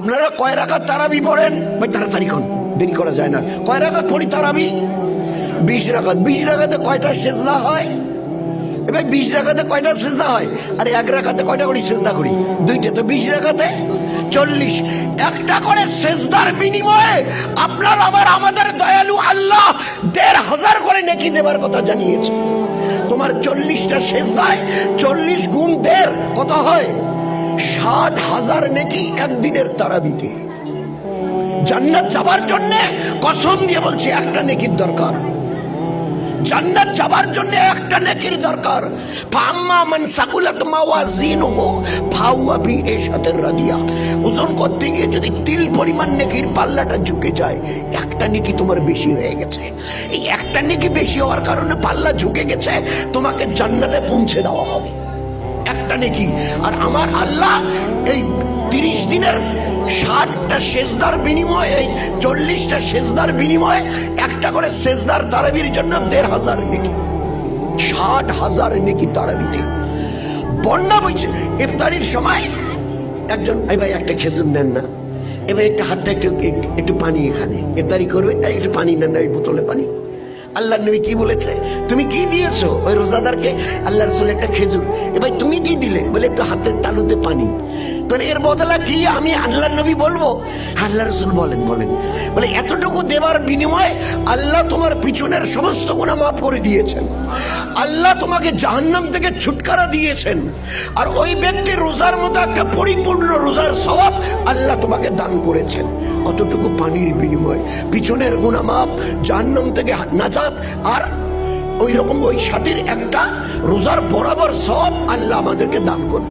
আপনারা কয় রাকাত তারাবি পড়েন ভাই? তাড়াতাড়ি কোন, দেরি করা যায় না। কয় রাকাত পড়ি তারাবি? 20 রাকাত। 20 রাকাতে কয়টা সেজদা হয়? এবার 20 রাকাতে কয়টা সেজদা হয়? আর 1 রাকাতে কয়টা করে সেজদা করি? 2টা। তো 20 রাকাতে 40। একটা করে সেজদার বিনিময়ে আপনার আমাদের দয়ালু আল্লাহ 1500 করে নেকি দেবার কথা জানিয়েছে। তোমার 40টা সেজদায় 40 গুণ 1.5 কত হয়? 60,000 নেকি একদিনের তারাবিতে। জান্নাত যাবার জন্য কসম দিয়ে বলছি একটা নেকির দরকার। জান্নাত যাবার জন্য একটা নেকির দরকার। ফাম্মা মান সাকুলাত মাওয়াজিনুহু ফাহুয়া বিঈশাতির রাদিয়া। ওজন করতে গিয়ে যদি তিল পরিমাণ নেকির পাল্লাটা ঝুঁকে যায়, একটা নেকি তোমার বেশি হয়ে গেছে। এই একটা নেকি বেশি হওয়ার কারণে পাল্লা ঝুঁকে গেছে, তোমাকে জান্নাতে পৌঁছে দেওয়া হবে একটা নেকি। আর আমার আল্লাহ এই 30 দিনের 60টা সেজদার বিনিময়ে, 40টা সেজদার বিনিময়ে একটা করে সেজদার তারাবির জন্য 1500 নেকি। 60,000 নেকি তারাবিতে। বন্যা বইছে ইফতারির সময় একজন, এই ভাই একটা খেজুর নেন না, এবার একটা হাতটা একটু পানি, এখানে ইফতারি করবে, একটু পানি নেন না, এই বোতলে পানি। আল্লাহ নবী কি বলেছে? তুমি কি দিয়েছো ওই রোজাদারকে? আল্লাহ রাসূল একটা খেজুর। এবার তুমি কি দিলে? বলে একটু হাতের তালুতে পানি। তোর এর বদলা কি আমি আল্লাহ নবী বলবো? আল্লাহ রাসূল বলেন বলে এতটুকু দেবার বিনিময়ে আল্লাহ তোমার পিছনের সমস্ত গুনাহ মাফ করে দিয়েছেন। আল্লাহ তোমাকে জাহান্নাম থেকে ছুটকারা দিয়েছেন। আর ওই ব্যক্তি রোজার মতো একটা পরিপূর্ণ রোজার সওয়াব আল্লাহ তোমাকে দান করেছেন। অতটুকু পানির বিনিময়ে পিছনের গুনাহ মাফ, জাহান্নাম থেকে নাজাত, আর ওই রকম ওই সাথীর একটা রোজার বরাবর সওয়াব আল্লাহ আমাদেরকে দান করবে।